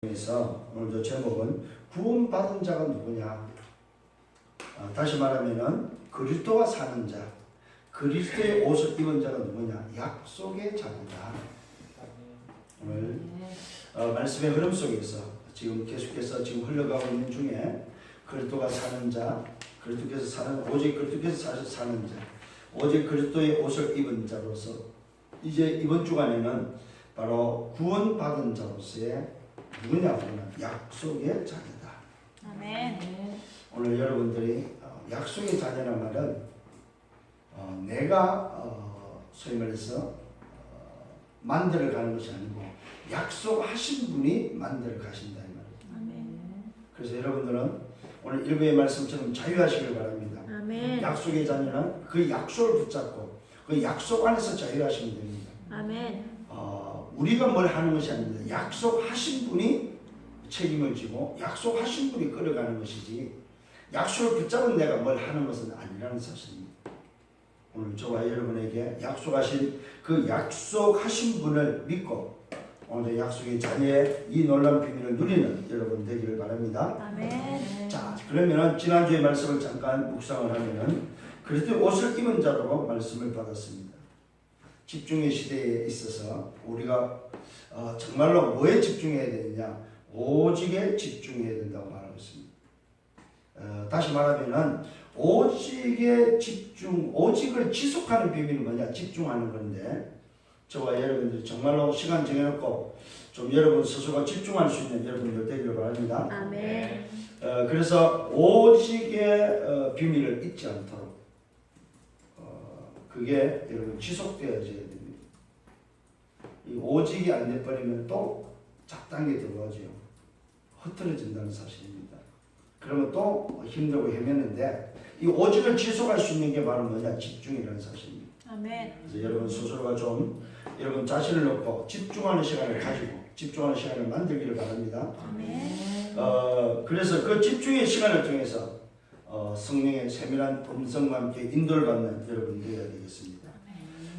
그래서 오늘도 제목은 구원받은 자가 누구냐. 다시 말하면은 그리스도와 사는 자, 그리스도의 옷을 입은 자가 누구냐. 약속의 자녀다. 오늘 말씀의 흐름 속에서 지금 계속해서 지금 흘러가고 있는 중에 그리스도가 사는 자, 그리스도께서 사는 오직 그리스도께서 사는 자, 오직 그리스도의 옷을 입은 자로서 이제 이번 주간에는 바로 구원받은 자로서의 누구냐고는 약속의 자녀다. 아멘. 오늘 여러분들이 약속의 자녀란 말은 내가 소위 말해서 만들어 가는 것이 아니고 약속하신 분이 만들어 가신다 이 말이에요. 아멘. 그래서 여러분들은 오늘 일부의 말씀처럼 자유하시길 바랍니다. 아멘. 약속의 자녀는 그 약속을 붙잡고 그 약속 안에서 자유하시면 됩니다. 아멘. 우리가 뭘 하는 것이 아닙니다. 약속하신 분이 책임을 지고 약속하신 분이 끌어가는 것이지 약속을 붙잡은 내가 뭘 하는 것은 아니라는 사실입니다. 오늘 저와 여러분에게 약속하신 그 약속하신 분을 믿고 오늘 약속의 자녀의 이 놀라운 비밀을 누리는 여러분 되기를 바랍니다. 아멘. 자, 그러면은 지난주의 말씀을 잠깐 묵상을 하면은 그리스도의 옷을 입은 자로 말씀을 받았습니다. 집중의 시대에 있어서 우리가 정말로 뭐에 집중해야 되느냐? 오직에 집중해야 된다고 말하고 있습니다. 다시 말하면은 오직에 집중, 오직을 지속하는 비밀은 뭐냐? 집중하는 건데 저와 여러분들이 정말로 시간 정해놓고 좀 여러분 스스로가 집중할 수 있는 여러분들 되기를 바랍니다. 아멘. 그래서 오직의 비밀을 잊지 않도록 그게 여러분 지속되어져야 됩니다. 이 오직이 안 돼버리면 또 작당에 들어가죠. 흐트러진다는 사실입니다. 그러면 또 힘들고 헤매는데 이 오직을 지속할 수 있는 게 바로 뭐냐? 집중이라는 사실입니다. 아멘. 그래서 여러분 스스로가 좀 여러분 자신을 놓고 집중하는 시간을 가지고 집중하는 시간을 만들기를 바랍니다. 아멘. 그래서 그 집중의 시간을 통해서 성령의 세밀한 음성과 함께 인도를 받는 여러분 되어야 되겠습니다.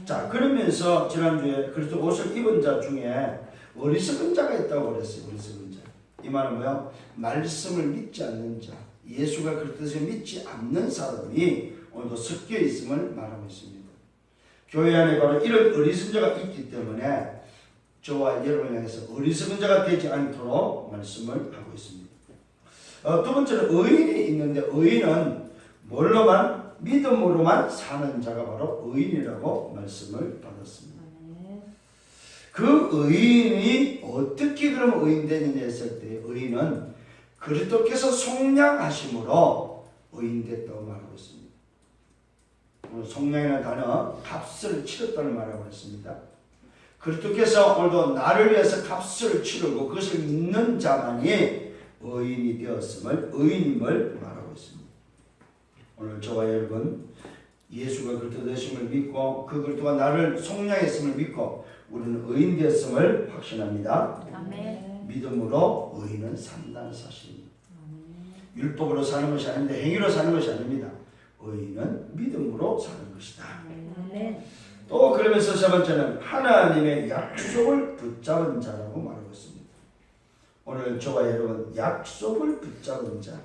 자, 그러면서 지난주에 그리스도 옷을 입은 자 중에 어리석은 자가 있다고 그랬어요. 어리석은 자. 이 말은 뭐야? 말씀을 믿지 않는 자, 예수가 그리스도를 믿지 않는 사람이 오늘도 섞여 있음을 말하고 있습니다. 교회 안에 바로 이런 어리석은 자가 있기 때문에 저와 여러분을 향해서 어리석은 자가 되지 않도록 말씀을 하고 있습니다. 두 번째는 의인이 있는데 의인은 뭘로만? 믿음으로만 사는 자가 바로 의인이라고 말씀을 받았습니다. 그 의인이 어떻게 그럼 의인 되느냐 했을 때 의인은 그리스도께서 속량하심으로 의인 됐다고 말하고 있습니다. 오늘 속량이라는 단어 값을 치렀다는 말하고 있습니다. 그리스도께서 오늘도 나를 위해서 값을 치르고 그것을 믿는 자만이 의인이 되었음을 의인임을 말하고 있습니다. 오늘 저와 여러분 예수가 그리스도 되심을 믿고 그 그리스도가 나를 속량했음을 믿고 우리는 의인 되었음을 확신합니다. 아멘. 믿음으로 의인은 산다는 사실입니다. 율법으로 사는 것이 아닌데 행위로 사는 것이 아닙니다. 의인은 믿음으로 사는 것이다. 아멘. 또 그러면서 세 번째는 하나님의 약속을 붙잡은 자라고 말하고 있습니다. 오늘 저와 여러분 약속을 붙잡은 자,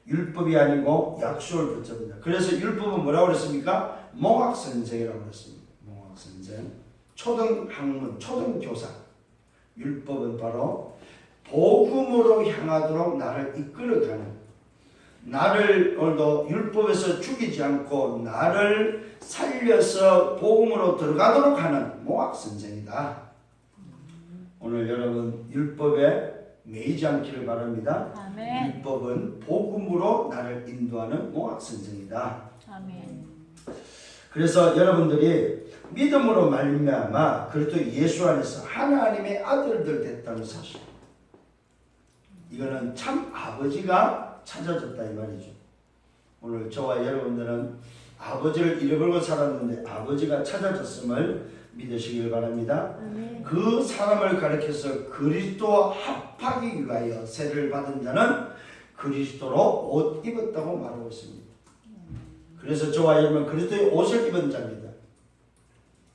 율법이 아니고 약속을 붙잡은 자. 그래서 율법은 뭐라고 그랬습니까? 몽학선생이라고 그랬습니다. 몽학선생, 초등학문, 초등교사. 율법은 바로 복음으로 향하도록 나를 이끌어가는, 나를 오늘도 율법에서 죽이지 않고 나를 살려서 복음으로 들어가도록 하는 몽학선생이다. 오늘 여러분 율법에 매이지 않기를 바랍니다. 아멘. 율법은 복음으로 나를 인도하는 몽학선생이다. 아멘. 그래서 여러분들이 믿음으로 말미암아 그리스도 예수 안에서 하나님의 아들들 됐다는 사실. 이거는 참 아버지가 찾아졌다 이 말이죠. 오늘 저와 여러분들은 아버지를 잃어버리고 살았는데 아버지가 찾아졌음을 믿으시길 바랍니다. 아멘. 그 사람을 가리켜서 그리스도와 합하기 위하여 세례를 받은 자는 그리스도로 옷 입었다고 말하고 있습니다. 그래서 저와 여러분은 그리스도의 옷을 입은 자입니다.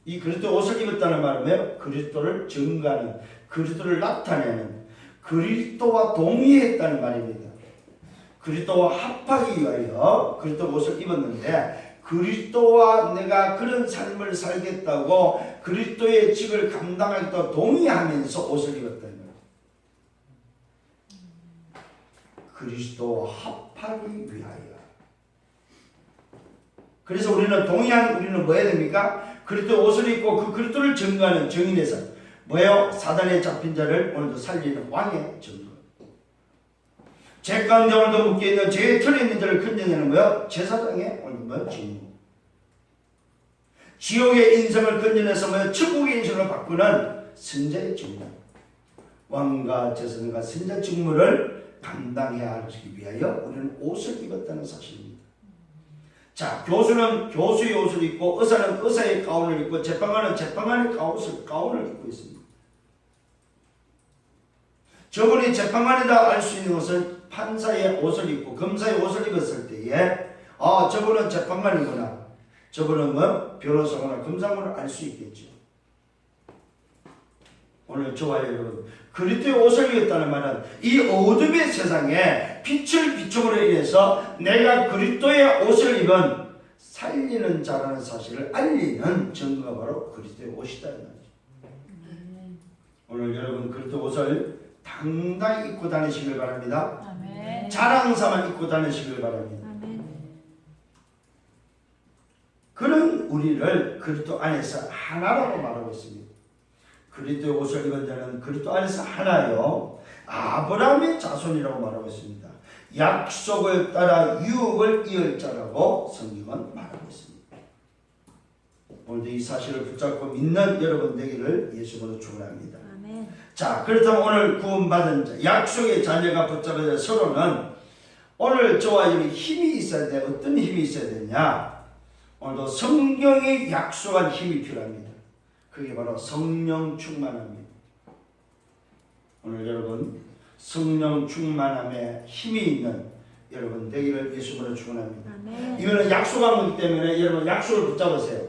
이 그리스도의 옷을 입었다는 말은 그리스도를 증거하는, 그리스도를 나타내는, 그리스도와 동의했다는 말입니다. 그리스도와 합하기 위하여 그리스도 옷을 입었는데 그리스도와 내가 그런 삶을 살겠다고 그리스도의 직을 감당하겠다고 동의하면서 옷을 입었다는 거예요. 그리스도와 합하기 위하여. 그래서 우리는 뭐 해야 됩니까? 그리스도 옷을 입고 그 그리스도를 증거하는 증인의 삶. 뭐예요? 사단에 잡힌 자를 오늘도 살리는 왕의 증거. 죄 가운데 오늘도 묶여있는 죄의 틀에 있는 자를 건져내는 뭐예요? 제사장의 오늘도 뭐예요? 증거. 지옥의 인생을 건져내서 뭐예요? 천국의 인생을 바꾸는 선자의 직무. 왕과 제사장과 선자 직무를 감당해야 하기 위하여 우리는 옷을 입었다는 사실입니다. 자, 교수는 교수의 옷을 입고 의사는 의사의 가운을 입고 재판관은 재판관의 가운을 입고 있습니다. 저분이 재판관이다 알 수 있는 것은 판사의 옷을 입고 검사의 옷을 입었을 때에 저분은 재판관이구나, 저분은 뭐 변호사구나, 검사구나 알 수 있겠죠. 오늘 저와 여러분 그리스도의 옷을 입었다는 말은 이 어둠의 세상에 빛을 비춤으로 인해서 내가 그리스도의 옷을 입은 살리는 자라는 사실을 알리는 증거가 바로 그리스도의 옷이다 이 말이죠. 오늘 여러분 그리스도 옷을 당당히 입고 다니시길 바랍니다. 아멘. 자랑사만 입고 다니시길 바랍니다. 아멘. 그런 우리를 그리스도 안에서 하나라고 말하고 있습니다. 그리스도의 옷을 입은 자는 그리스도 안에서 하나요 아브라함의 자손이라고 말하고 있습니다. 약속을 따라 유업을 이을 자라고 성경은 말하고 있습니다. 오늘도 이 사실을 붙잡고 믿는 여러분 되기를 예수님으로 축원합니다. 아멘. 자, 그렇다면 오늘 구원받은 자, 약속의 자녀가 붙잡아야 서로는 오늘 저와 여러분이 힘이 있어야 돼. 어떤 힘이 있어야 되냐? 오늘도 성경이 약속한 힘이 필요합니다. 그게 바로 성령 충만함입니다. 오늘 여러분 성령 충만함에 힘이 있는 여러분 되기를 예수님으로 축원합니다. 이거는 약속한 거기 때문에 여러분 약속을 붙잡으세요.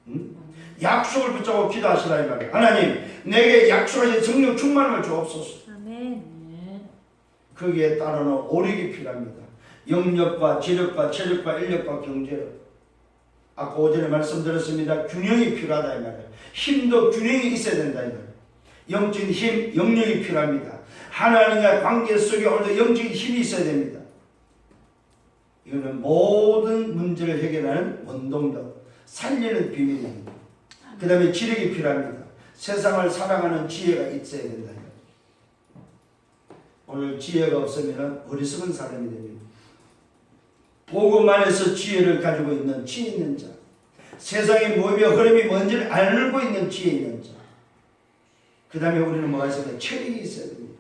응? 약속을 붙잡고 기도하시라 이 말이에요. 하나님 내게 약속하신 성령 충만함을 주옵소서. 아멘. 거기에 따르는 오력이 필요합니다. 영력과 지력과 체력과 인력과 경제력. 아까 오전에 말씀드렸습니다. 균형이 필요하다 이 말이에요. 힘도 균형이 있어야 된다 이 말이에요. 영적인 힘, 영력이 필요합니다. 하나님과 관계 속에 오늘도 영적인 힘이 있어야 됩니다. 이거는 모든 문제를 해결하는 원동력, 살리는 비밀입니다. 그 다음에 지력이 필요합니다. 세상을 살아가는 지혜가 있어야 된다. 오늘 지혜가 없으면 어리석은 사람이 됩니다. 복음 안에서 지혜를 가지고 있는 지혜 있는 자, 세상의 모임의 흐름이 뭔지를 알고 있는 지혜 있는 자. 그 다음에 우리는 뭐가 있어야 돼요? 체력이 있어야 됩니다.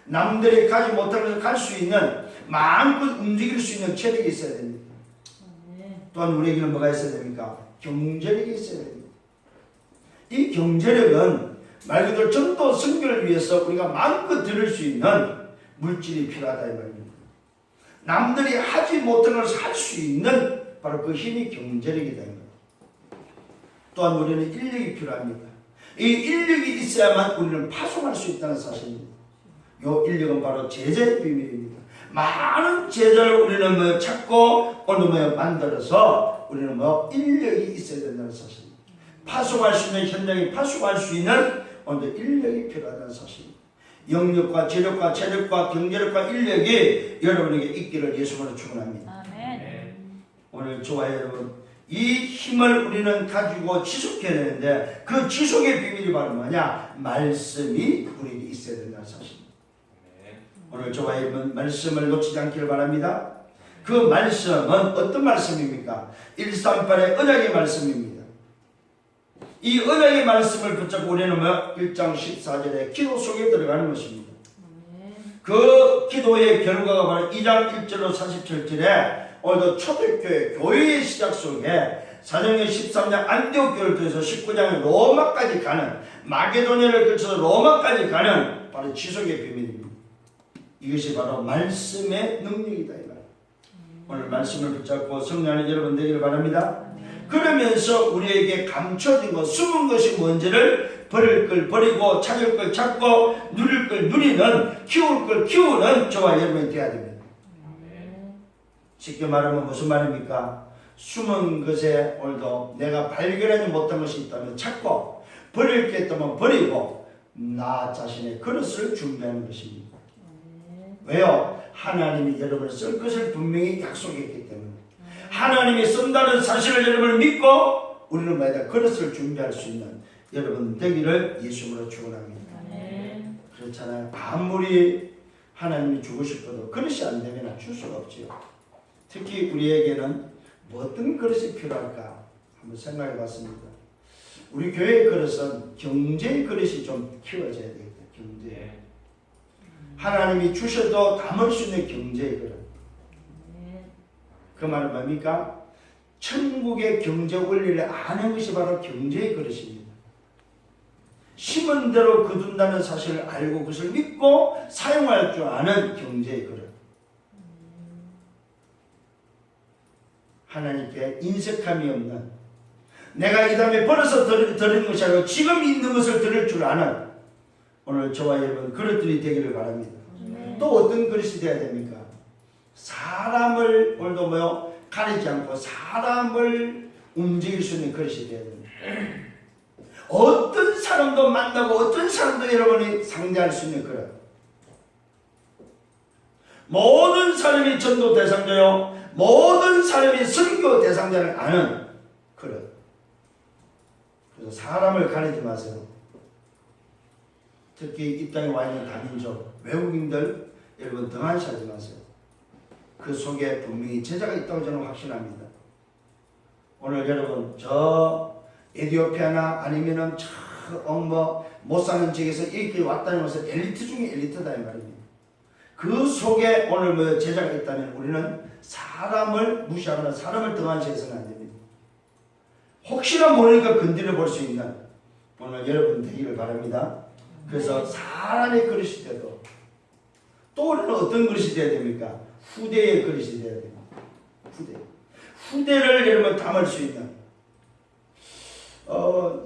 남들이 가지 못하는 것을 갈 수 있는, 마음껏 움직일 수 있는 체력이 있어야 됩니다. 또한 우리에게는 뭐가 있어야 됩니까? 경제력이 있어야 됩니다. 이 경제력은 말 그대로 전도 선교를 위해서 우리가 마음껏 들을 수 있는 물질이 필요하다 이 말입니다. 남들이 하지 못하는 것을 할 수 있는 바로 그 힘이 경제력이다 이 말입니다. 또한 우리는 인력이 필요합니다. 이 인력이 있어야만 우리는 파송할 수 있다는 사실입니다. 이 인력은 바로 제자의 비밀입니다. 많은 제자를 우리는 찾고 오늘 만들어서 우리는 인력이 있어야 된다는 사실입니다. 파송할 수 있는 현장에 파송할 수 있는 오늘 인력이 필요하다는 사실입니다. 영력과 재력과 체력과 경제력과 인력이 여러분에게 있기를 예수님으로 축원합니다. 아멘. 오늘 저와 여러분 이 힘을 우리는 가지고 지속해내는데 그 지속의 비밀이 바로 뭐냐? 말씀이 우리에게 있어야 된다는 사실입니다. 오늘 저와 여러분 말씀을 놓치지 않기를 바랍니다. 그 말씀은 어떤 말씀입니까? 138의 언약의 말씀입니다. 이 언약의 말씀을 붙잡고 우리는 1장 14절에 기도 속에 들어가는 것입니다. 그 기도의 결과가 바로 2장 1절로 47절에 오늘도 초대교회 교회의 시작 속에 사도행전 13장 안디옥 교회를 통해서 19장 로마까지 가는, 마게도냐를 거쳐서 로마까지 가는 바로 지속의 비밀입니다. 이것이 바로 말씀의 능력이다 이 말. 오늘 말씀을 붙잡고 성령하는 여러분 되기를 바랍니다. 그러면서 우리에게 감춰진 것, 숨은 것이 뭔지를 버릴 걸 버리고 찾을 걸 찾고 누릴 걸 누리는, 키울 걸 키우는 저와 여러분이 되어야 됩니다. 쉽게 말하면 무슨 말입니까? 숨은 것에 오늘도 내가 발견하지 못한 것이 있다면 찾고 버릴 게 있다면 버리고 나 자신의 그릇을 준비하는 것입니다. 왜요? 하나님이 여러분을 쓸 것을 분명히 약속했기 때문에 하나님이 쓴다는 사실을 여러분을 믿고 우리는 마다 그릇을 준비할 수 있는 여러분 되기를 예수님으로 축원합니다. 그렇잖아요. 아무리 하나님이 주고 싶어도 그릇이 안 되면 줄 수가 없지요. 특히 우리에게는 어떤 그릇이 필요할까 한번 생각해 봤습니다. 우리 교회의 그릇은 경제의 그릇이 좀 키워져야 되겠다. 경제. 하나님이 주셔도 담을 수 있는 경제의 그릇. 그 말은 뭡니까? 천국의 경제 원리를 아는 것이 바로 경제의 그릇입니다. 심은 대로 거둔다는 사실을 알고 그것을 믿고 사용할 줄 아는 경제의 그릇. 하나님께 인색함이 없는, 내가 이 다음에 벌어서 드리는 것이 아니고 지금 있는 것을 드릴 줄 아는 오늘 저와 여러분 그릇들이 되기를 바랍니다. 또 어떤 그릇이 되어야 됩니까? 사람을 오늘도 가리지 않고 사람을 움직일 수 있는 그릇이 되어야 됩니다. 어떤 사람도 만나고 어떤 사람도 여러분이 상대할 수 있는 그릇. 모든 사람이 전도 대상자요, 모든 사람이 선교 대상자를 아는 그릇. 그래서 사람을 가리지 마세요. 특히 이 땅에 와 있는 다민족, 외국인들 여러분 등한시하지 마세요. 그 속에 분명히 제자가 있다고 저는 확신합니다. 오늘 여러분 저 에티오피아나 아니면은 저 못 사는 지역에서 이렇게 왔다는 것은 엘리트 중에 엘리트다 이 말입니다. 그 속에 오늘 제자가 있다면 우리는 사람을 무시하거나 사람을 등한시해서는 안 됩니다. 혹시나 모르니까 건드려 볼 수 있는 오늘 여러분 되기를 바랍니다. 그래서 사람의 그릇이 돼도 또 우리는 어떤 그릇이 돼야 됩니까? 후대의 그릇이 돼야 됩니다. 후대를 여러분 담을 수 있는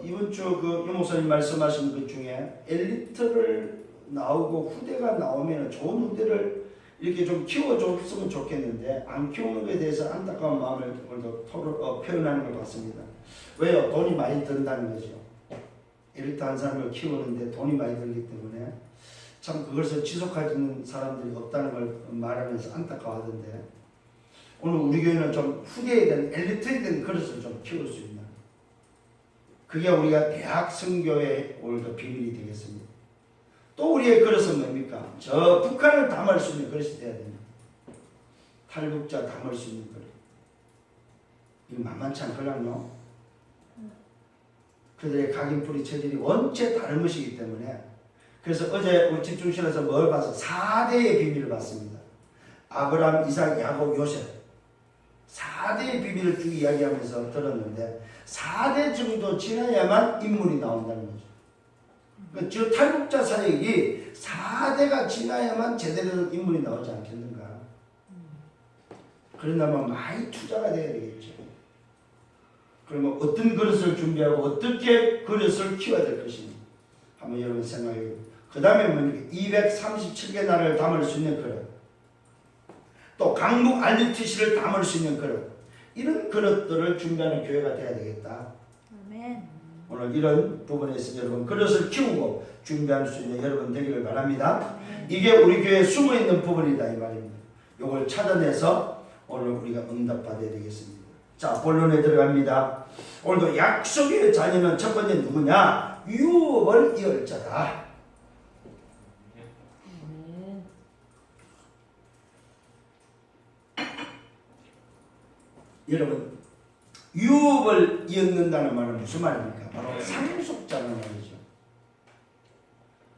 이번 주 그 유목사님 말씀하신 것 중에 엘리트를 나오고 후대가 나오면 좋은 후대를 이렇게 좀 키워줬으면 좋겠는데 안 키우는 것에 대해서 안타까운 마음을 오늘도 표현하는 걸 봤습니다. 왜요? 돈이 많이 든다는 거죠. 엘리트 한 사람을 키우는데 돈이 많이 들기 때문에 참 그것을 지속하는 사람들이 없다는 걸 말하면서 안타까워하던데 오늘 우리 교회는 좀 후대에 대한 엘리트에 대한 그릇을 좀 키울 수 있는 그게 우리가 대학 선교의 오늘도 비밀이 되겠습니다. 또 우리의 그릇은 뭡니까? 저 북한을 담을 수 있는 그릇이 돼야 됩니다. 탈북자 담을 수 있는 그릇. 이거 만만치 않거든요. 그들의 각인뿌리 체질이 원체 다른 것이기 때문에 그래서 어제 우리 집중실에서 뭘 봐서 4대의 비밀을 봤습니다. 아브라함, 이삭, 야곱, 요셉 4대의 비밀을 쭉 이야기하면서 들었는데 4대 정도 지나야만 인물이 나온다는 거죠. 그러니까 저 탈북자 사역이 4대가 지나야만 제대로 된 인물이 나오지 않겠는가. 그런다면 많이 투자가 돼야 되겠죠. 그러면 어떤 그릇을 준비하고 어떻게 그릇을 키워야 될 것인가 한번 여러분 생각해 보세요. 그 다음에 뭡니까? 237개 나라를 담을 수 있는 그릇, 또 강북 RUTC를 담을 수 있는 그릇, 이런 그릇들을 준비하는 교회가 돼야 되겠다. 아멘. 오늘 이런 부분에서 여러분 그릇을 키우고 준비할 수 있는 여러분 되기를 바랍니다. 이게 우리 교회에 숨어있는 부분이다 이 말입니다. 이걸 찾아내서 오늘 우리가 응답받아야 되겠습니다. 자, 본론에 들어갑니다. 오늘도 약속의 자녀는 첫 번째 누구냐? 유업을 이을 자다. 여러분, 유업을 이었는다는 말은 무슨 말입니까? 바로 상속자는 말이죠.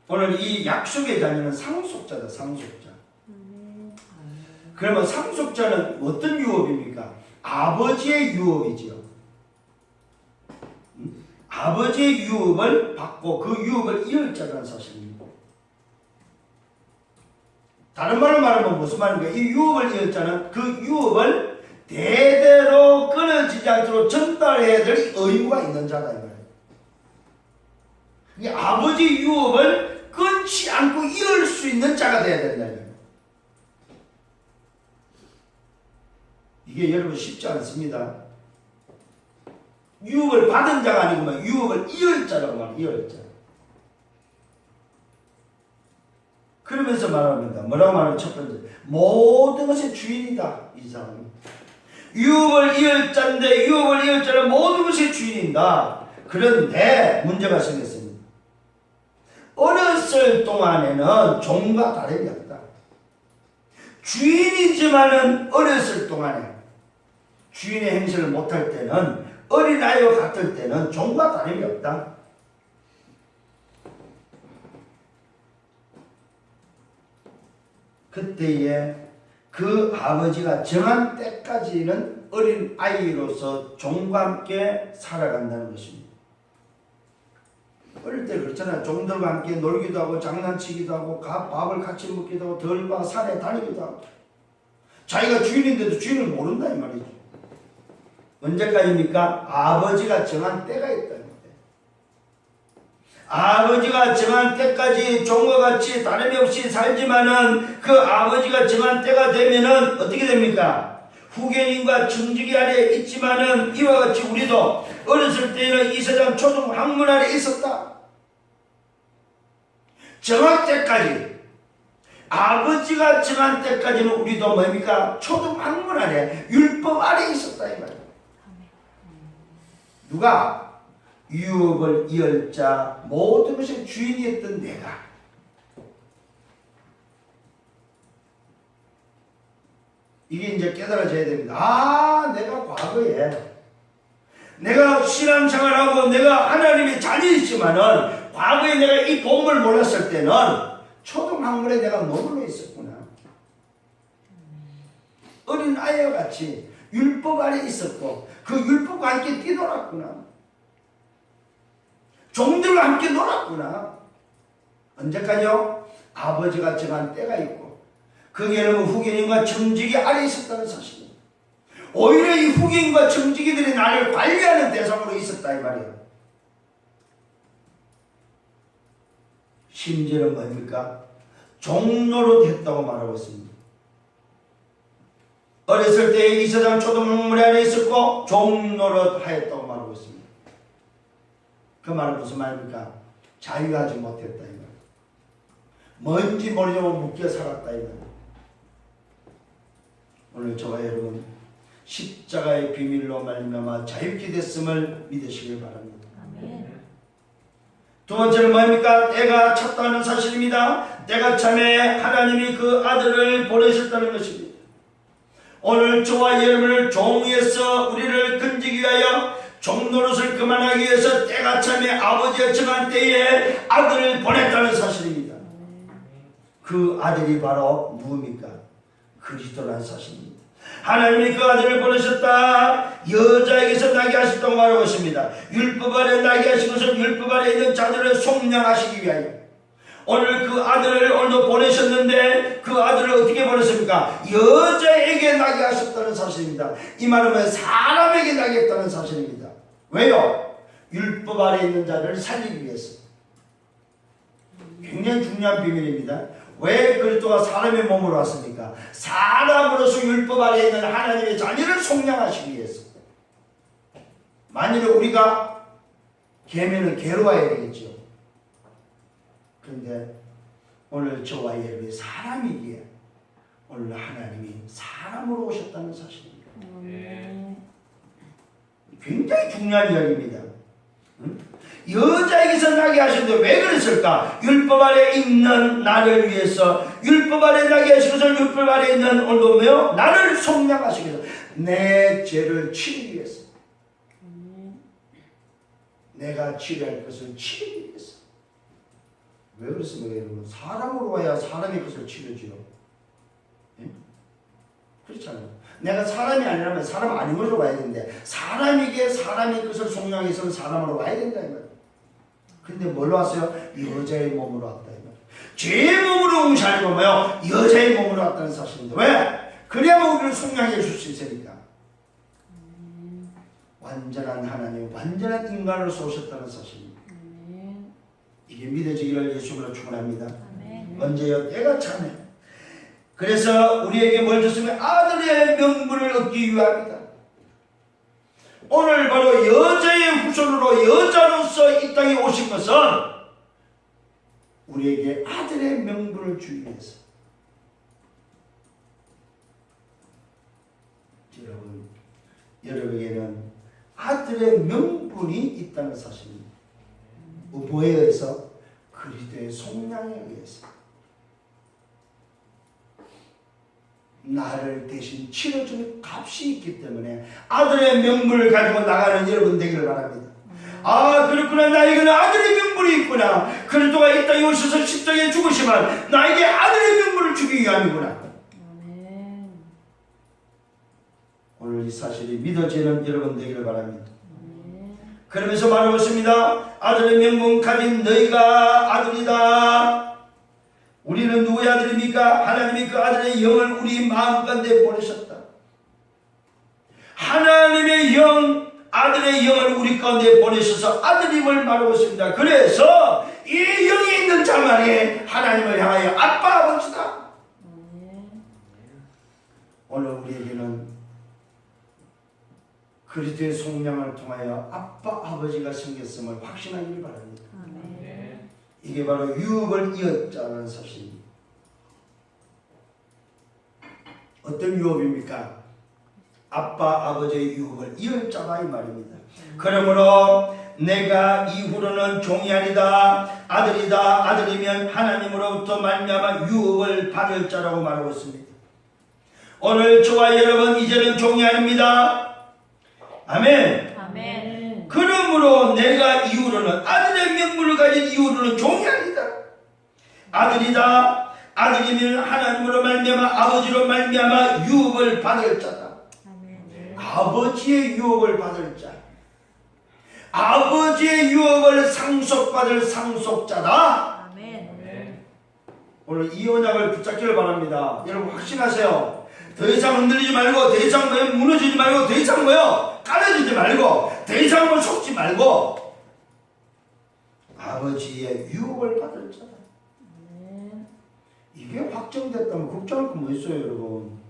오늘 이 약속의 자녀는 상속자다, 상속자. 그러면 상속자는 어떤 유업입니까? 아버지의 유업이지요. 아버지의 유업을 받고 그 유업을 이을 자라는 사실입니다. 다른 말로 말하면 무슨 말입니까? 이 유업을 이을 자는 그 유업을 대대로 끊어져 끊어지지 않도록 전달해야 될 의무가 있는 자다 이 말이에요. 이 아버지 유업을 끊지 않고 이을 수 있는 자가 되어야 된다 이 말이에요. 이게 여러분 쉽지 않습니다. 유업을 받은 자가 아니고 유업을 이을 자라고 말해요. 이을 자. 그러면서 말합니다. 뭐라고 말하면 첫 번째, 모든 것의 주인이다 이 사람이. 유업을 이을 자인데 유업을 이을 자는 모든 것의 주인이다. 그런데 문제가 생겼습니다. 어렸을 동안에는 종과 다름이 없다. 주인이지만은 어렸을 동안에 주인의 행실을 못할 때는, 어린아이와 같을 때는 종과 다름이 없다. 그때에 그 아버지가 정한 때까지는 어린 아이로서 종과 함께 살아간다는 것입니다. 어릴 때 그렇잖아요. 종들과 함께 놀기도 하고 장난치기도 하고 밥을 같이 먹기도 하고 들과 산에 다니기도 하고, 자기가 주인인데도 주인을 모른다 이 말이죠. 언제까지입니까? 아버지가 정한 때가 있다. 아버지가 정한 때까지 종과 같이 다름이 없이 살지만은 그 아버지가 정한 때가 되면은 어떻게 됩니까? 후견인과 청지기 아래에 있지만은 이와 같이 우리도 어렸을 때는 이 세상 초등 학문 아래에 있었다. 정할 때까지, 아버지가 정한 때까지는 우리도 뭡니까? 초등 학문 아래, 율법 아래에 있었다 이 말이에요. 누가? 유업을 이을 자, 모든 것의 주인이었던 내가. 이게 이제 깨달아져야 됩니다. 아, 내가 과거에 내가 신앙생활하고 내가 하나님의 자녀이지만은 과거에 내가 이 복음을 몰랐을 때는 초등학문에 내가 머물러 있었구나. 어린 아이와 같이 율법 아래 있었고 그 율법과 함께 뛰놀았구나. 종들과 함께 놀았구나. 언제까지요? 아버지가 정한 때가 있고 거기에는 후견인과 청지기 아래 있었다는 사실입니다. 오히려 이 후견인과 청지기들이 나를 관리하는 대상으로 있었다 이 말이에요. 심지어는 뭡니까? 종노릇 했다고 말하고 있습니다. 어렸을 때 이 세상 초등학문 안에 있었고 종노릇 하였다고 말하고 있습니다. 그 말은 무슨 말입니까? 자유하지 못했다 이 말. 뭔지 모르지만 묶여 살았다 이 말. 오늘 저와 여러분 십자가의 비밀로 말미암아 자유케 됐음을 믿으시길 바랍니다. 아멘. 두 번째는 뭡니까? 때가 찼다는 사실입니다. 때가 참에 하나님이 그 아들을 보내셨다는 것입니다. 오늘 저와 여러분을 종에서 우리를 건지기 위하여 종노릇을 그만하기 위해서 때가 참에 아버지가 정한 때에 아들을 보냈다는 사실입니다. 그 아들이 바로 누굽니까? 그리스도라는 사실입니다. 하나님이 그 아들을 보내셨다. 여자에게서 나게 하셨다고 말하고 있습니다. 율법 아래 나게 하신 것은 율법 아래 있는 자들을 속량하시기 위하여. 오늘 그 아들을 오늘도 보내셨는데 그 아들을 어떻게 보냈습니까? 여자에게 나게 하셨다는 사실입니다. 이 말은 사람에게 나게 했다는 사실입니다. 왜요? 율법 아래 있는 자들을 살리기 위해서. 굉장히 중요한 비밀입니다. 왜 그리스도가 사람의 몸으로 왔습니까? 사람으로서 율법 아래 있는 하나님의 자녀를 속량하시기 위해서. 만일에 우리가 개면은 개로 와야 되겠죠. 그런데 오늘 저와 여러분이 사람이기에 오늘 하나님이 사람으로 오셨다는 사실입니다. 굉장히 중요한 이야기입니다. 여자에게서 나게 하셨는데 왜 그랬을까? 율법 아래 있는 나를 위해서, 율법 아래 나게 하시고서 율법 아래 있는 오늘도 뭐요? 나를 속량하시기 위해서, 내 죄를 치르기 위해서, 내가 치료할 것을 치르기 위해서. 왜 그렇습니까 여러분? 사람으로 와야 사람의 것을 치르지요. 예? 그렇잖아요. 내가 사람이 아니라면 사람 아닌 것으로 와야 되는데 사람에게 사람의 것을 속량해서는 사람으로 와야 된다 이 말이에요. 근데 뭘로 왔어요? 여자의 몸으로 왔다 이 말이에요. 죄의 몸으로 온 것이 아니고 뭐요? 여자의 몸으로 왔다는 사실입니다. 왜? 그래야만 우리를 속량해 줄 수 있으니까. 완전한 하나님, 완전한 인간으로 쏘셨다는 사실입니다. 아멘. 이게 믿어지기를 예수님으로 축원합니다. 아멘. 언제요? 때가 차네. 그래서 우리에게 뭘 줬으면 아들의 명분을 얻기 위함이다. 오늘 바로 여자의 후손으로 여자로서 이 땅에 오신 것은 우리에게 아들의 명분을 주기 위해서. 여러분, 여러분에게는 아들의 명분이 있다는 사실입니다. 뭐에 의해서? 그리스도의 속량에 의해서. 나를 대신 치러주는 값이 있기 때문에 아들의 명분을 가지고 나가는 여러분 되기를 바랍니다. 아, 그렇구나. 나에게는 아들의 명분이 있구나. 그리스도가 이 땅에 오셔서 십자가에 죽으시면 나에게 아들의 명분을 주기 위함이구나. 아멘. 오늘 이 사실이 믿어지는 여러분 되기를 바랍니다. 아멘. 그러면서 말하고 있습니다. 아들의 명분 가진 너희가 아들이다. 우리는 누구의 아들입니까? 하나님이 그 아들의 영을 우리 마음 가운데 보내셨다. 하나님의 영, 아들의 영을 우리 가운데 보내셔서 아들임을 말하고 있습니다. 그래서 이 영이 있는 자만이 하나님을 향하여 아빠 아버지다. 아멘. 오늘 우리에게는 그리스도의 속량을 통하여 아빠 아버지가 생겼음을 확신하기를 바랍니다. 아멘. 이게 바로 유업을 이었자는 사실입니다. 어떤 유업입니까? 아빠 아버지의 유업을 이었자가 이 말입니다. 그러므로 내가 이후로는 종이 아니다 아들이다. 아들이면 하나님으로부터 말미암아 유업을 받을 자라고 말하고 있습니다. 오늘 저와 여러분 이제는 종이 아닙니다. 아멘. 아멘. 그러므로 내가 이후로는 아들의 명분을 가진 이후로는 종이 아니다. 아들이다. 아들이면 하나님으로 말미암아 아버지로 말미암아 유업을 받을 자다. 아멘. 아버지의 유업을 받을 자. 아버지의 유업을 상속받을 상속자다. 아멘. 오늘 이 언약을 붙잡기를 바랍니다. 여러분 확신하세요. 더 이상 흔들리지 말고, 더 이상 무너지지 말고, 더 이상 까려지지 말고, 더 이상 속지 말고 아버지의 유업을 받을 자다. 아멘. 이게 확정됐다면 걱정할 거 뭐 있어요, 여러분?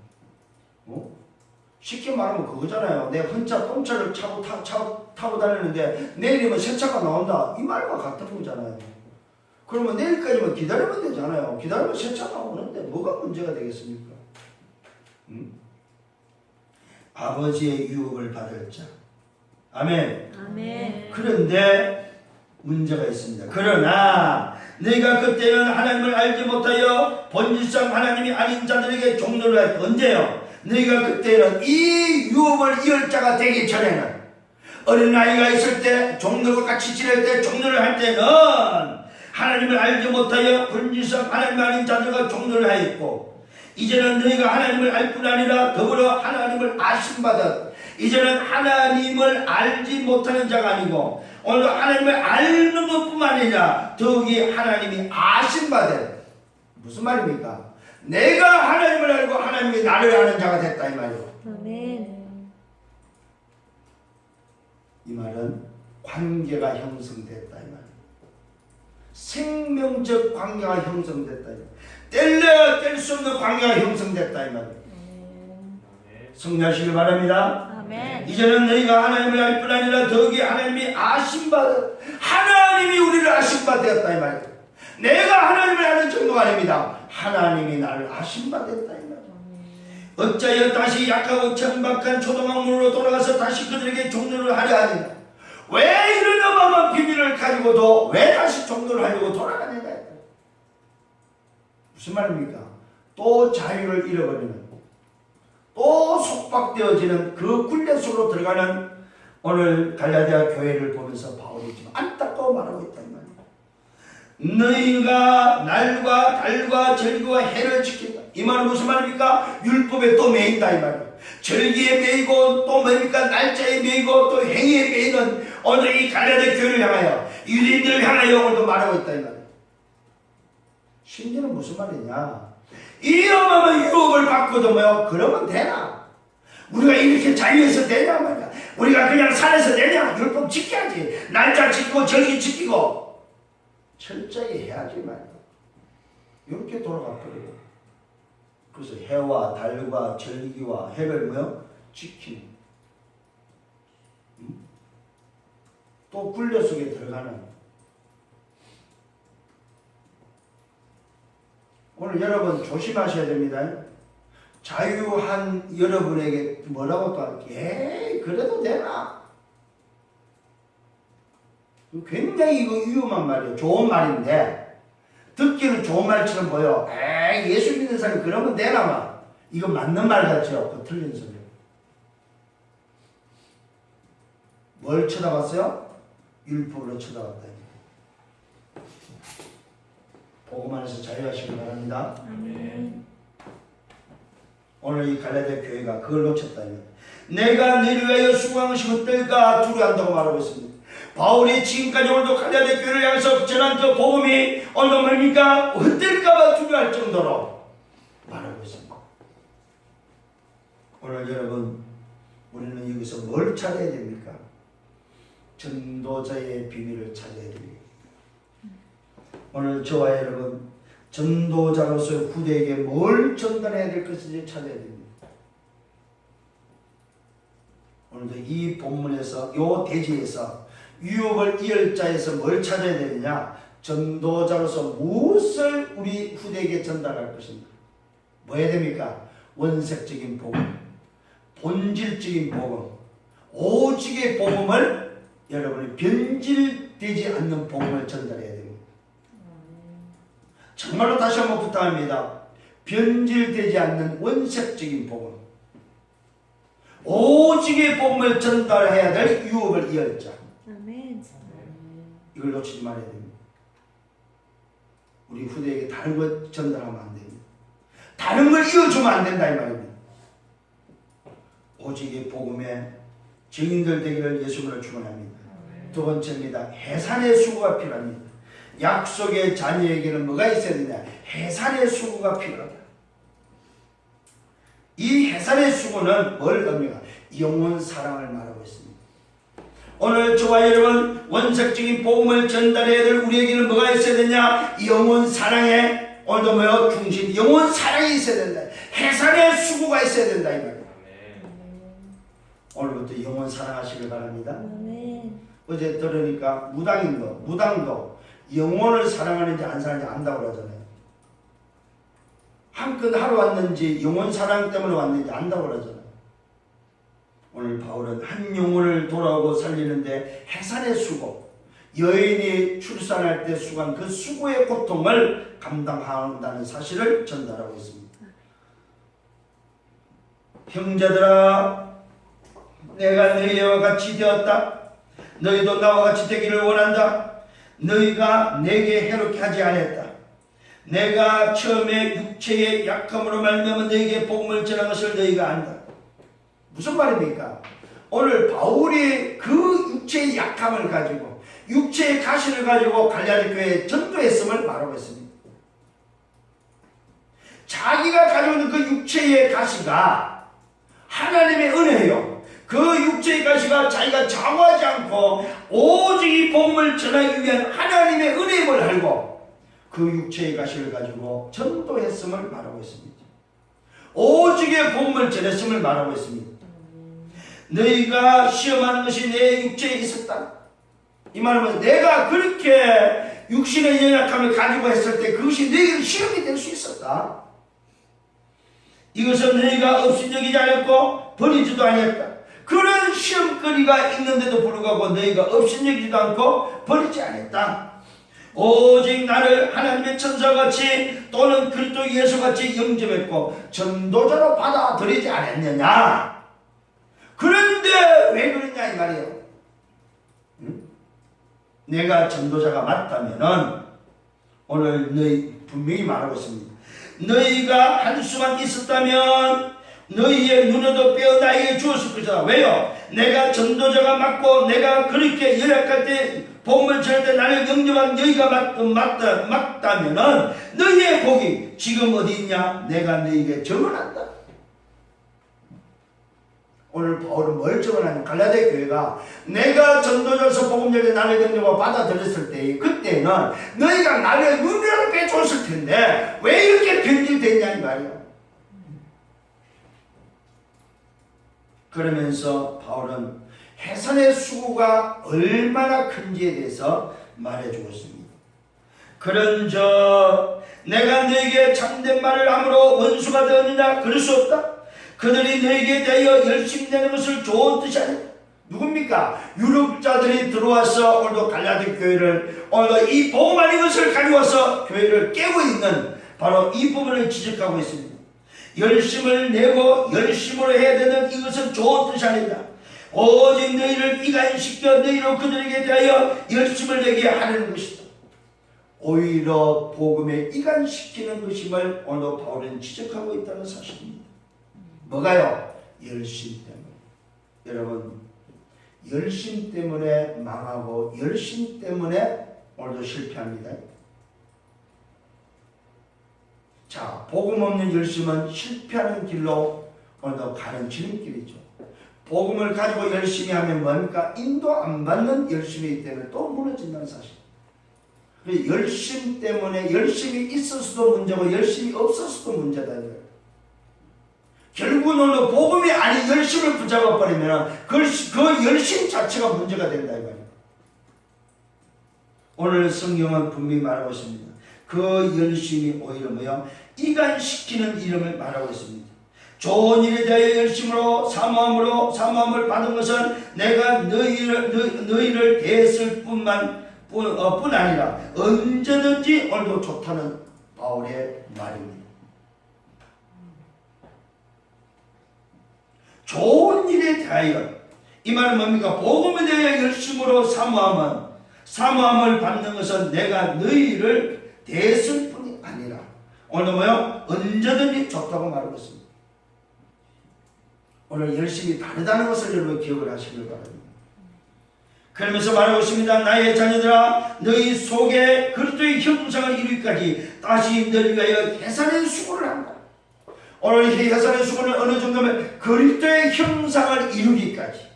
쉽게 말하면 그거잖아요. 내 혼자 똥차를 타고 다니는데 내일이면 새 차가 나온다. 이 말과 같은 거잖아요. 그러면 내일까지만 기다리면 되잖아요. 기다리면 새 차가 오는데 뭐가 문제가 되겠습니까? 아버지의 유업을 받을 자. 아멘. 아멘. 그런데 문제가 있습니다. 그러나 내가 그때는 하나님을 알지 못하여 본질상 하나님이 아닌 자들에게 종로를 했다. 언제요? 내가 그때는 이 유업을 이을 자가 되기 전에는 어린 나이가 있을 때 종로가 같이 지낼 때 종로를 할 때는 하나님을 알지 못하여 본질상 하나님 아닌 자들과 종로를 하였고 이제는 너희가 하나님을 알 뿐 아니라 더불어 하나님을 아심받아 이제는 하나님을 알지 못하는 자가 아니고 오늘 하나님을 아는 것뿐만 아니라 더욱이 하나님이 아심받아 무슨 말입니까? 내가 하나님을 알고 하나님이 나를 아는 자가 됐다 이 말이에요. 아멘. 이 말은 관계가 형성됐다 이 말이에요. 생명적 관계가 형성됐다 이 말이에요. 뗄래야 뗄 수 없는 관계가 형성됐다 이 말이에요. 성리하시길 바랍니다. 아멘. 이제는 너희가 하나님을 알 뿐 아니라 더욱이 하나님이 아심받아 하나님이 우리를 아심받았다 이 말이에요. 내가 하나님을 아는 정도가 아닙니다. 하나님이 나를 아심받았다 이 말이에요. 어찌하여 다시 약하고 천박한 초등학문으로 돌아가서 다시 그들에게 종로를 하려 하느냐. 왜 이런 어마어마한 비밀을 가지고도 왜 다시 종로를 하려고 돌아가느냐. 무슨 말입니까? 또 자유를 잃어버리는 또 속박되어지는 그 굴레 속으로 들어가는 오늘 갈라디아 교회를 보면서 바울이 지금 안타까워 말하고 있다 이 말이에요. 너희가 날과 달과 절기와 해를 지킨다. 이 말은 무슨 말입니까? 율법에 또 매인다 이 말이에요. 절기에 매이고 또 뭡니까? 날짜에 매이고 또 행위에 매이는 오늘 이 갈라디아 교회를 향하여 유대인들을 향하여 오늘도 말하고 있다 이 말이에요. 심지어는 무슨 말이냐? 이 어마어마한 유혹을 받고도 그러면 되나? 우리가 이렇게 자유해서 되냐 말이야. 우리가 그냥 산에서 내냐? 율법 지켜야지. 날짜 지키고 절기 지키고 철저히 해야지 말이야. 이렇게 돌아가 버리고. 그래서 해와 달과 절기와 해를 뭐요? 지키는. 또 굴려 속에 들어가는. 오늘 여러분 조심하셔야 됩니다. 자유한 여러분에게 뭐라고 또 할게? 그래도 되나? 굉장히 이거 위험한 말이에요. 좋은 말인데 듣기는 좋은 말처럼 보여. 예수 믿는 사람이 그러면 되나 봐. 이거 맞는 말 같죠? 그 틀린 소리. 뭘 쳐다봤어요? 율법으로 쳐다봤다. 복음 안에서 자유하시길 바랍니다. 아멘. 오늘 이 갈라디아 교회가 그걸 놓쳤다면 내가 너희를 위하여 수고한 것이 어떨까 두려워한다고 말하고 있습니다. 바울이 지금까지 오늘도 갈라디아 교회를 향해서 전한 그 복음이 오늘 뭡니까? 어떨까봐 두려워할 정도로 말하고 있습니다. 오늘 여러분 우리는 여기서 뭘 찾아야 됩니까? 전도자의 비밀을 찾아야 됩니다. 오늘 저와 여러분 전도자로서 후대에게 뭘 전달해야 될 것인지 찾아야 됩니다. 오늘도 이 본문에서 이 대지에서 유업을 이을 자에서 뭘 찾아야 되느냐? 전도자로서 무엇을 우리 후대에게 전달할 것인가? 뭐 해야 됩니까? 원색적인 복음, 본질적인 복음, 오직의 복음을 여러분이 변질되지 않는 복음을 전달해야 됩니다. 정말로 다시 한번 부탁합니다. 변질되지 않는 원색적인 복음, 오직의 복음을 전달해야 될 유업을 이을 자. 아멘. 이걸 놓치지 말아야 됩니다. 우리 후대에게 다른 것 전달하면 안 됩니다. 다른 걸 이어주면 안 된다 이 말입니다. 오직의 복음의 증인들 되기를 예수님을 축원합니다. 두 번째입니다. 해산의 수고가 필요합니다. 약속의 자녀에게는 뭐가 있어야 되냐? 해산의 수고가 필요하다. 이 해산의 수고는 뭘 의미합니까? 영원 사랑을 말하고 있습니다. 오늘 저와 여러분 원색적인 복음을 전달해야 될 우리에게는 뭐가 있어야 되냐? 영원 사랑에 오늘도 뭐요? 중심 영원 사랑이 있어야 된다. 해산의 수고가 있어야 된다 이 말이에요. 오늘부터 영원 사랑하시길 바랍니다. 아멘. 어제 들으니까 무당도 영혼을 사랑하는지 안 사랑하는지 안다고 그러잖아요. 한껏 하러 왔는지 영혼 사랑 때문에 왔는지 안다고 그러잖아요. 오늘 바울은 한 영혼을 돌아오고 살리는데 해산의 수고, 여인이 출산할 때 수고한 그 수고의 고통을 감당한다는 사실을 전달하고 있습니다. 형제들아, 내가 너희와 같이 되었다. 너희도 나와 같이 되기를 원한다. 너희가 내게 해롭게 하지 않았다. 내가 처음에 육체의 약함으로 말미암아 너희에게 복음을 전한 것을 너희가 안다. 무슨 말입니까? 오늘 바울이 그 육체의 약함을 가지고 육체의 가시를 가지고 갈라디아 교회에 전도했음을 말하고 있습니다. 자기가 가지고 있는 그 육체의 가시가 하나님의 은혜예요. 그 육체의 가시가 자기가 장하지 않고 오직 이 복음을 전하기 위한 하나님의 은혜임을 알고 그 육체의 가시를 가지고 전도했음을 말하고 있습니다. 오직의 복음을 전했음을 말하고 있습니다. 너희가 시험하는 것이 내 육체에 있었다. 이 말은 내가 그렇게 육신의 연약함을 가지고 했을 때 그것이 너희에게 시험이 될 수 있었다. 이것은 너희가 없인 여기지 않았고 버리지도 아니었다. 그런 시험거리가 있는데도 불구하고 너희가 없인여기지도 않고 버리지 않았다. 오직 나를 하나님의 천사같이 또는 그리스도 예수같이 영접했고 전도자로 받아들이지 않았느냐. 그런데 왜 그러냐 이 말이에요. 응? 내가 전도자가 맞다면은 오늘 너희 분명히 말하고 있습니다. 너희가 한수만 있었다면 너희의 눈에도 빼어 나에게 주었을 것이다. 왜요? 내가 전도자가 맞고 내가 그렇게 연약할 때 복음을 전할 때 나를 영접한 너희가 맞다면은 너희의 복이 지금 어디 있냐? 내가 너희에게 증언한다. 오늘 바울은 뭘 적어놨냐면 갈라디아 교회가 내가 전도자로서 복음 전에 나를 영접하고 받아들였을 때 그때는 너희가 나를 누명을 빼줬을 텐데 왜 이렇게 변질됐냐 이 말이야. 그러면서 바울은 해산의 수고가 얼마나 큰지에 대해서 말해주고 있습니다. 그런저 내가 너에게 참된 말을 함으로 원수가 되었느냐? 그럴 수 없다. 그들이 너에게 대하여 열심히 되는 것을 좋은 뜻이 아니다. 누굽니까? 유럽자들이 들어와서 오늘도 갈라디아 교회를 오늘도 이 복음 아닌 것을 가져와서 교회를 깨고 있는 바로 이 부분을 지적하고 있습니다. 열심을 내고 열심으로 해야 되는 이것은 좋은 뜻이 아니다. 오직 너희를 이간시켜 너희로 그들에게 대하여 열심을 내게 하는 것이다. 오히려 복음에 이간시키는 것임을 오늘 바울은 지적하고 있다는 사실입니다. 뭐가요? 열심 때문에. 여러분, 열심 때문에 망하고 열심 때문에 오늘도 실패합니다. 자, 복음 없는 열심은 실패하는 길로 오늘도 가는 지름길이죠. 복음을 가지고 열심히 하면 뭡니까? 인도 안 받는 열심이기 때문에 또 무너진다는 사실. 열심 때문에 열심이 있었어도 문제고 열심이 없었어도 문제다. 결국은 오늘 복음이 아닌 열심을 붙잡아 버리면 그 열심 자체가 문제가 된다 이 말이에요. 오늘 성경은 분명히 말하고 있습니다. 그 열심이 오히려 뭐야? 이간시키는 이름을 말하고 있습니다. 좋은 일에 대하여 열심으로 사모함을 받은 것은 내가 너희를 대했을 뿐 아니라 언제든지 오늘도 좋다는 바울의 말입니다. 좋은 일에 대하여, 이 말은 뭡니까? 복음에 대하여 열심으로 사모함을 받는 것은 내가 너희를 대했을 뿐이 아니라 오늘 뭐요? 언제든지 좋다고 말하고 있습니다. 오늘 열심히 다르다는 것을 여러분 기억을 하시길 바랍니다. 그러면서 말하고 있습니다. 나의 자녀들아, 너희 속에 그리스도의 형상을 이루기까지 다시 너희 위하여 해산의 수고를 한다. 오늘 이 해산의 수고는 어느 정도면 그리스도의 형상을 이루기까지.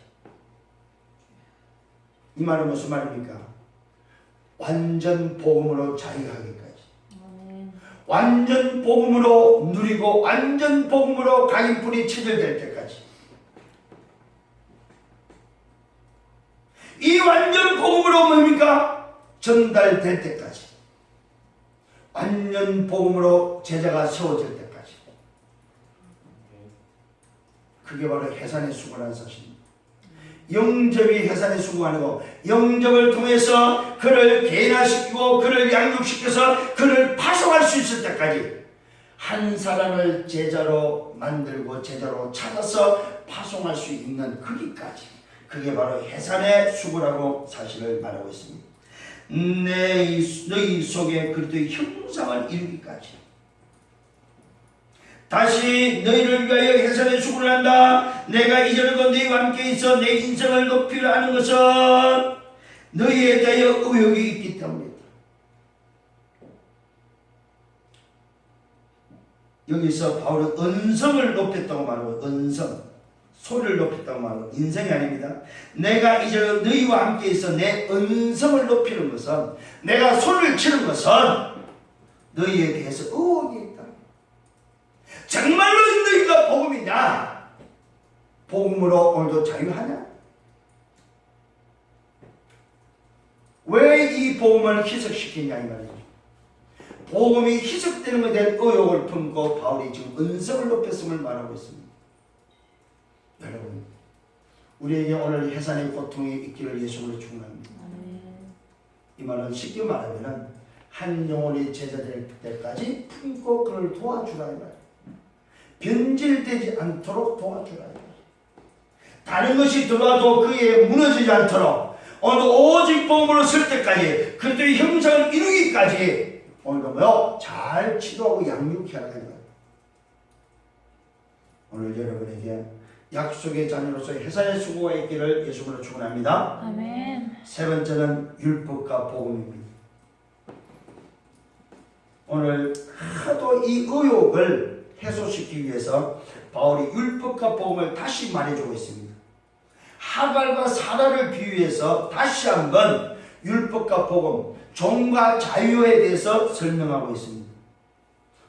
이 말은 무슨 말입니까? 완전 복음으로 자유하기까지. 완전 복음으로 누리고 완전 복음으로 각인뿔이 체질될 때까지. 이 완전 복음으로 뭡니까? 전달될 때까지. 완전 복음으로 제자가 세워질 때까지. 그게 바로 해산의 수고라는 사실입니다. 영접이 해산의 수고가 아니고 영접을 통해서 그를 개인화시키고 그를 양육시켜서 그를 파송할 수 있을 때까지 한 사람을 제자로 만들고 제자로 찾아서 파송할 수 있는 거기까지. 그게 바로 해산의 수고라고 사실을 말하고 있습니다. 너희 속에 그리스도의 형상을 이루기까지. 다시 너희를 위하여 해산의 수고를 한다. 내가 이전에도 너희와 함께 있어 내 인생을 높이려 하는 것은 너희에 대하여 의욕이 있기 때문이다. 여기서 바울은 언성을 높였다고 말하고, 언성, 소리를 높였다고 말하고, 인생이 아닙니다. 내가 이제 너희와 함께 있어 내 언성을 높이는 것은, 내가 소리를 치는 것은 너희에 대해서 의혹이 있다. 정말로 너희가 복음이냐? 복음으로 오늘도 자유하냐? 왜 이 복음을 희석시키냐 이 말이죠. 복음이 희석되는 것에 대한 의혹을 품고 바울이 지금 언성을 높였음을 말하고 있습니다. 여러분, 우리에게 오늘 해산의 고통이 있기를 예수님으로 축원합니다. 이 말은 쉽게 말하면 한 영혼이 제자될 때까지 품고 그를 도와주라 이 말이에요. 변질되지 않도록 도와주라 이 말이에요. 다른 것이 들어와도 그에 무너지지 않도록 오늘 오직 복음으로 설 때까지 그들의 형상을 이루기까지 오늘도 뭐요? 잘 지도하고 양육해야 하는 거예요. 오늘 여러분에게 약속의 자녀로서 해산의 수고가 있기를 예수님으로 축원합니다. 아멘. 세 번째는 율법과 복음입니다. 오늘 하도 이 의욕을 해소시키기 위해서 바울이 율법과 복음을 다시 말해주고 있습니다. 하갈과 사라를 비유해서 다시 한번 율법과 복음, 종과 자유에 대해서 설명하고 있습니다.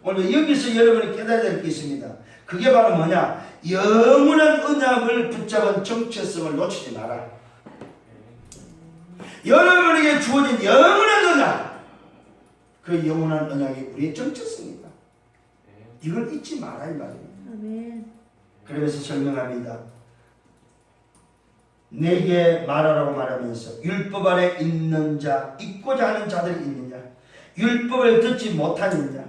오늘 여기서 여러분이 깨달아야 될 게 있습니다. 그게 바로 뭐냐? 영원한 언약을 붙잡은 정체성을 놓치지 마라. 여러분에게 주어진 영원한 언약, 그 영원한 언약이 우리의 정체성이다. 이걸 잊지 마라 이 말이에요. 아멘. 그러면서 설명합니다. 내게 말하라고 말하면서 율법 아래 있는 자, 있고자 하는 자들이 있느냐? 율법을 듣지 못하느냐?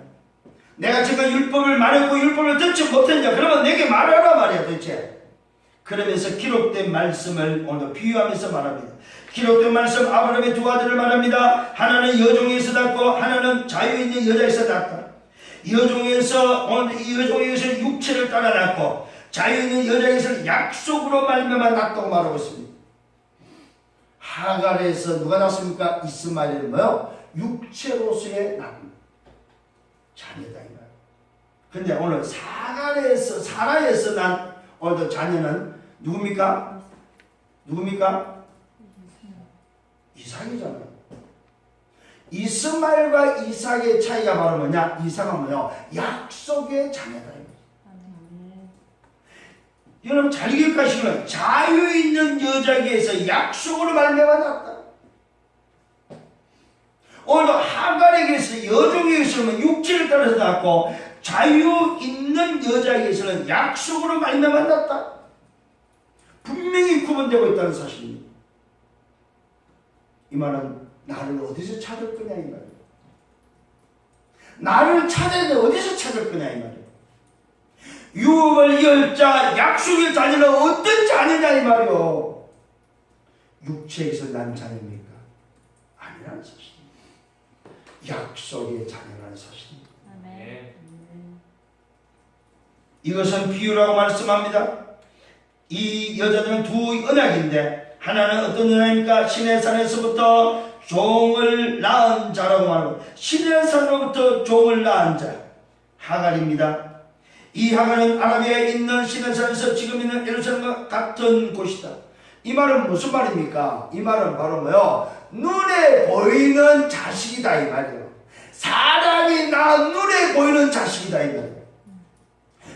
내가 지금 율법을 말했고 율법을 듣지 못했냐? 그러면 내게 말하라 말이야 도대체. 그러면서 기록된 말씀을 오늘 비유하면서 말합니다. 기록된 말씀, 아브라함의 두 아들을 말합니다. 하나는 여종에서 낳고 하나는 자유 있는 여자에서 낳았다. 여종에서 육체를 따라 낳고 자유 있는 여자에서 약속으로 말미암아 낳았다고 말하고 있습니다. 하갈에서 누가 낳습니까? 이스마엘은 뭐요? 육체로서의 자녀다 이 말. 근데 오늘 사라에서 난 오늘 자녀는 누굽니까? 이삭이잖아요. 이스마엘과 이삭의 차이가 바로 뭐냐? 이삭은 뭐요? 약속의 자녀다. 여러분 잘 기억하시면 자유 있는 여자에게서 약속으로 말미암아 났다. 오늘 하갈에게서 여종에게서는 육체를 따라서 낳고 자유 있는 여자에게서는 약속으로 말미암아 났다. 분명히 구분되고 있다는 사실입니다. 이 말은 나를 어디서 찾을 거냐 이 말이에요. 나를 찾아야 돼. 어디서 찾을 거냐 이 말이에요. 유업을 이을 자, 약속의 자녀는 어떤 자녀냐 이 말이요. 육체에서 난 자녀입니까? 아니라는 사실입니다. 약속의 자녀라는 사실입니다. 아멘. 이것은 비유라고 말씀합니다. 이 여자들은 두 언약인데 하나는 어떤 언약입니까? 신의 산에서부터 종을 낳은 자라고 말하고 신의 산으로부터 종을 낳은 자 하갈입니다. 이 하갈은 아라비아에 있는 신의 산에서 지금 있는 예루살렘과 같은 곳이다. 이 말은 무슨 말입니까? 이 말은 바로 뭐요? 눈에 보이는 자식이다 이 말이에요. 사람이 낳은 눈에 보이는 자식이다 이 말이에요.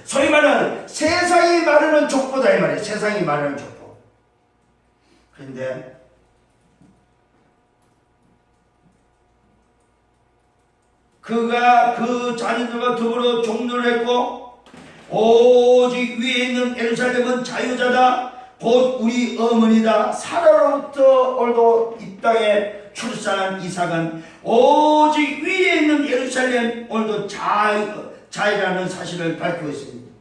소위 말하는 세상이 말하는 족보다 이 말이에요. 세상이 말하는 족보. 그런데 그가 그 자녀들과 더불어 종료를 했고 오직 위에 있는 예루살렘은 자유자다. 곧 우리 어머니다. 사라로부터 오늘도 이 땅에 출산한 이삭은 오직 위에 있는 예루살렘 오늘도 자유라는 사실을 밝히고 있습니다.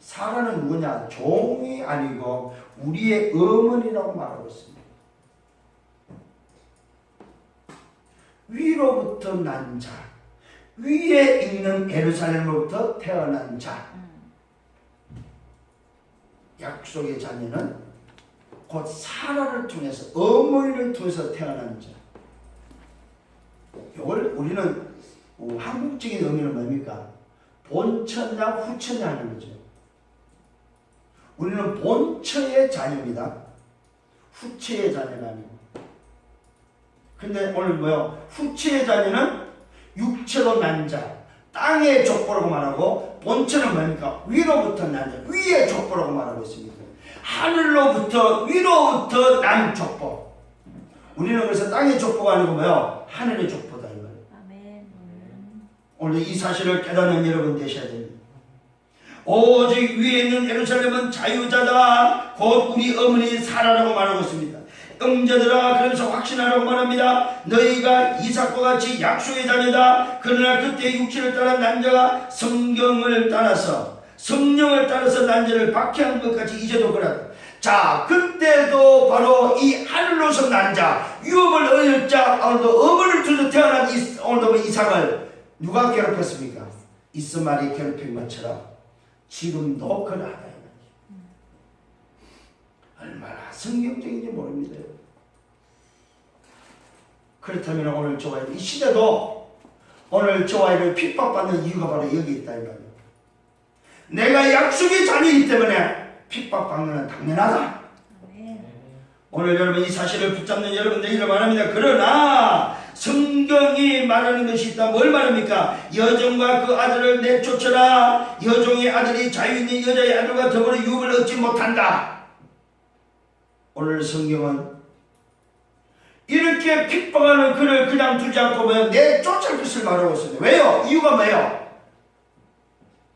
사라는 누구냐? 종이 아니고 우리의 어머니라고 말하고 있습니다. 위로부터 난 자, 위에 있는 예루살렘으로부터 태어난 자. 약속의 자녀는 곧 사라를 통해서 어머니를 통해서 태어난 자. 이걸 우리는 한국적인 의미는 뭡니까? 본처냐 후처냐 하는 거죠. 우리는 본처의 자녀입니다. 후처의 자녀가 아니고. 근데 오늘 뭐요? 후처의 자녀는 육체로 난 자, 땅의 족보라고 말하고, 본처는 뭡니까? 위로부터 난 자, 위의 족보라고 말하고 있습니다. 하늘로부터 위로부터 난 족보. 우리는 그래서 땅의 족보가 아니고 뭐요? 하늘의 족보다 이 말이에요. 아멘. 오늘 이 사실을 깨닫는 여러분 되셔야 됩니다. 오직 위에 있는 예루살렘은 자유자다. 곧 우리 어머니 사라라고 말하고 있습니다. 형제들아, 그러면서 확신하라고 말합니다. 너희가 이삭과 같이 약속의 자녀다. 그러나 그때 육체를 따라 난 자가 성경을 따라서 성령을 따라서 난 자를 박해한 것 같이 이제도 그러다. 자, 그때도 바로 이 하늘로서 난 자, 유업을 얻을 자, 오늘도 어머니를 통해서 태어난 오늘도 이삭을 누가 괴롭혔습니까? 이스마엘이 괴롭힌 것처럼 지금도 그러하다. 얼마나 성경적인지 모릅니다. 그렇다면 오늘 저와 이 시대도 오늘 저와 이를 핍박받는 이유가 바로 여기 있다 이 말이에요. 내가 약속의 자녀이기 때문에 핍박받는 건 당연하다. 아멘. 오늘 여러분 이 사실을 붙잡는 여러분 되기를 바랍니다. 그러나 성경이 말하는 것이 있다. 뭘 말합니까? 여종과 그 아들을 내쫓으라. 여종의 아들이 자유있는 여자의 아들과 더불어 유업을 얻지 못한다. 오늘 성경은 이렇게 핍박하는 그를 그냥 두지 않고 내쫓을 것을 말하고 있습니다. 왜요? 이유가 뭐예요?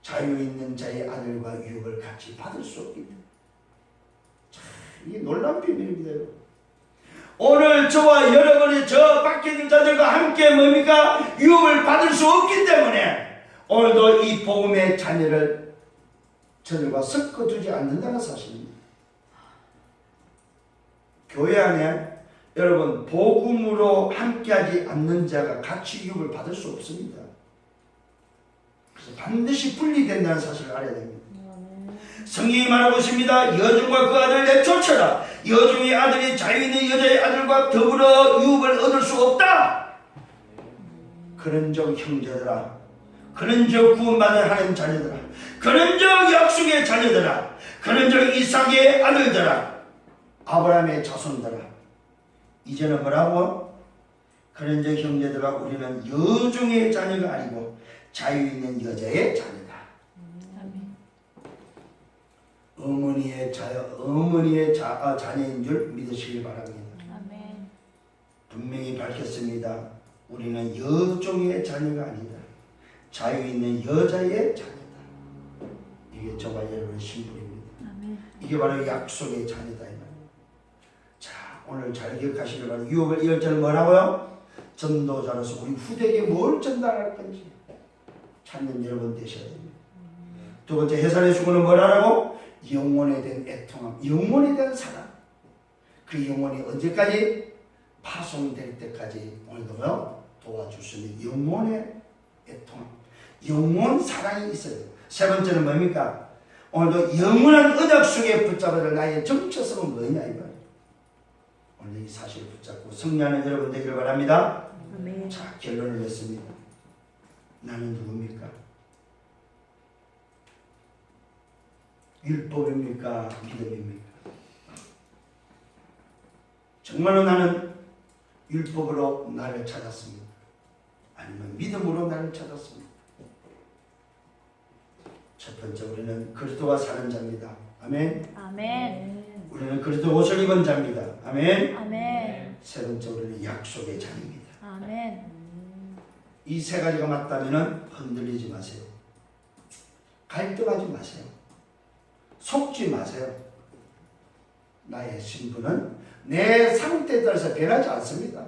자유있는 자의 아들과 유업을 같이 받을 수 없기 때문에. 이게 놀라운 비밀입니다. 오늘 저와 여러분이 저 밖에 있는 자들과 함께 뭡니까? 유업을 받을 수 없기 때문에 오늘도 이 복음의 자녀를 저들과 섞어두지 않는다는 사실입니다. 교회 안에 여러분 복음으로 함께하지 않는 자가 같이 유업을 받을 수 없습니다. 그래서 반드시 분리된다는 사실을 알아야 됩니다. 성경이 말하고 있습니다. 여종과 그 아들을 내쫓아라. 여종의 아들이 자유있는 여자의 아들과 더불어 유업을 얻을 수 없다. 그런적 형제들아, 그런적 구원받은 하나님 자녀들아, 그런적 약속의 자녀들아, 그런적 이삭의 아들들아, 아브라함의 자손들아, 이제는 뭐라고? 그런적 형제들아, 우리는 여종의 자녀가 아니고 자유있는 여자의 자녀다. 어머니의 자녀인 줄 믿으시길 바랍니다. 아멘. 분명히 밝혔습니다. 우리는 여종의 자녀가 아니다. 자유 있는 여자의 자녀다. 이게 저와 여러분의 신분입니다. 아멘. 이게 바로 약속의 자녀다 이 말입니다. 자, 오늘 잘 기억하시길 바랍니다. 유업을 1절 뭐라고요? 전도자로서 우리 후대에게 뭘 전달할 건지 찾는 여러분 되셔야 됩니다. 두 번째 해산의 수고는 뭐라고? 영혼에 대한 애통함, 영혼에 대한 사랑. 그 영혼이 언제까지? 파송될 때까지 오늘도요 도와주시는 영혼의 애통함, 영혼 사랑이 있어요. 세 번째는 뭡니까? 오늘도 영원한 언약 속에 붙잡아들 나의 정체성은 뭐냐 이 말이에요. 오늘 이 사실을 붙잡고 승리하는 여러분 되기를 바랍니다. 아멘. 자, 결론을 냈습니다. 나는 누굽니까? 율법입니까? 믿음입니까? 정말로 나는 율법으로 나를 찾았습니다. 아니면 믿음으로 나를 찾았습니다. 첫 번째 우리는 그리스도가 사는 자입니다. 아멘. 아멘. 우리는 그리스도 옷을 입은 자입니다. 아멘. 아멘. 세 번째 우리는 약속의 자입니다. 아멘. 이 세 가지가 맞다면 흔들리지 마세요. 갈등하지 마세요. 속지 마세요. 나의 신분은 내 상태에 따라서 변하지 않습니다.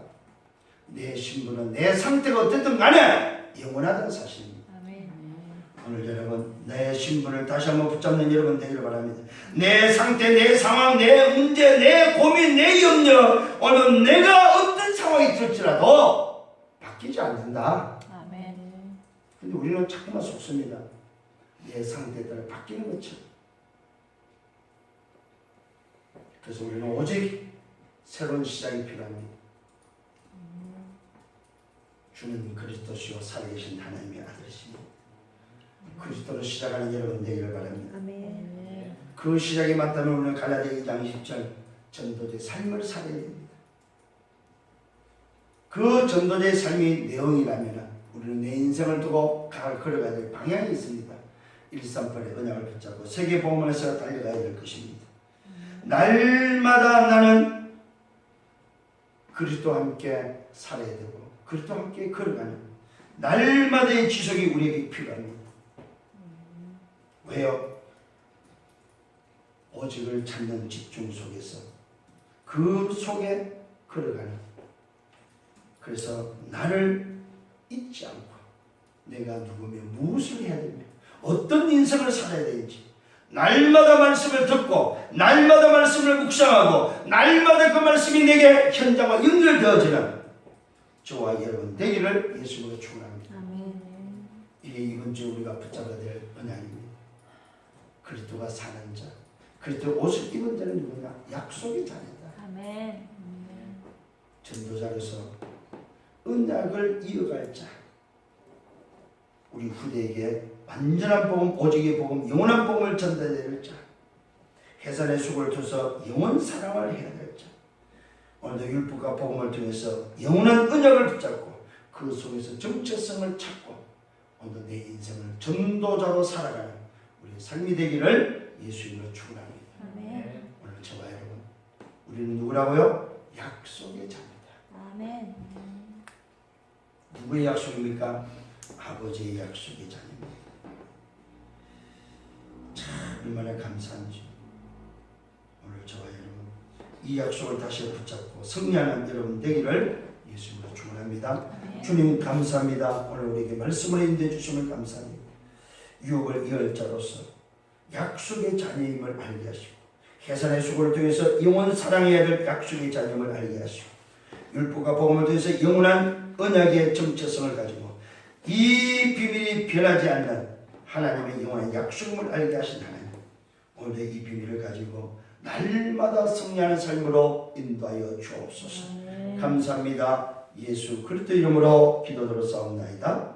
내 신분은 내 상태가 어쨌든 간에 영원하다는 사실입니다. 아멘. 오늘 여러분 내 신분을 다시 한번 붙잡는 여러분 되기를 바랍니다. 내 상태, 내 상황, 내 문제, 내 고민, 내 염려, 오늘 내가 어떤 상황이 들지라도 바뀌지 않는다. 아멘. 근데 우리는 자꾸만 속습니다. 내 상태에 따라 바뀌는 것처럼. 그래서 우리는 오직 새로운 시작이 필요합니다. 주는 그리스도시요 살아계신 하나님의 아들이십니다. 그리스도로 시작하는 여러분 되기를 바랍니다. 아멘. 그 시작이 맞다면 우리는 갈라디아 2장 10절 전도자의 삶을 살아야 됩니다. 그 전도자의 삶이 내용이라면 우리는 내 인생을 두고 걸어가야 될 방향이 있습니다. 138의 언약을 붙잡고 세계 복음에서 달려가야 될 것입니다. 날마다 나는 그리스도와 함께 살아야 되고 그리스도와 함께 걸어가는 날마다의 지속이 우리에게 필요합니다. 왜요? 오직을 찾는 집중 속에서 그 속에 걸어가는, 그래서 나를 잊지 않고 내가 누구며 무엇을 해야 되며 어떤 인생을 살아야 되는지 날마다 말씀을 듣고 날마다 말씀을 묵상하고 날마다 그 말씀이 내게 현장과 연결되어지는 저와 여러분 되기를 예수님으로 축원합니다. 아멘. 이게 이번 주 우리가 붙잡아야 될 언약입니다. 그리스도가 사는 자, 그리스도 옷을 입은 자는 누구냐? 약속의 자녀다. 아멘. 전도자로서 언약을 이어갈 자, 우리 후대에게 완전한 복음, 오직의 복음, 영원한 복음을 전달해야 될 자, 해산의 수고를 통해서 영원 사랑을 해야 될 자, 오늘도 율법과 복음을 통해서 영원한 언약을 붙잡고 그 속에서 정체성을 찾고 오늘도 내 인생을 전도자로 살아가는 우리 삶이 되기를 예수님으로 축원합니다. 아멘. 오늘 저와 여러분, 우리는 누구라고요? 약속의 자입니다. 아멘. 누구의 약속입니까? 아버지의 약속의 자입니다. 참 얼마나 감사한지 오늘 저와 여러분 이 약속을 다시 붙잡고 승리하는 여러분 되기를 예수님으로 축원합니다. 아멘. 주님 감사합니다. 오늘 우리에게 말씀을 인도해 주심을 감사합니다. 유업을 이을 자로서 약속의 자녀임을 알게 하시고 해산의 수고를 통해서 영원 사랑해야 될 약속의 자녀임을 알게 하시고 율법과 복음을 통해서 영원한 언약의 정체성을 가지고 이 비밀이 변하지 않는 하나님의 영원한 약속임을 알게 하신 하나님, 오늘 이 비밀을 가지고 날마다 승리하는 삶으로 인도하여 주옵소서. 아멘. 감사합니다. 예수 그리스도 이름으로 기도드려 싸움나이다.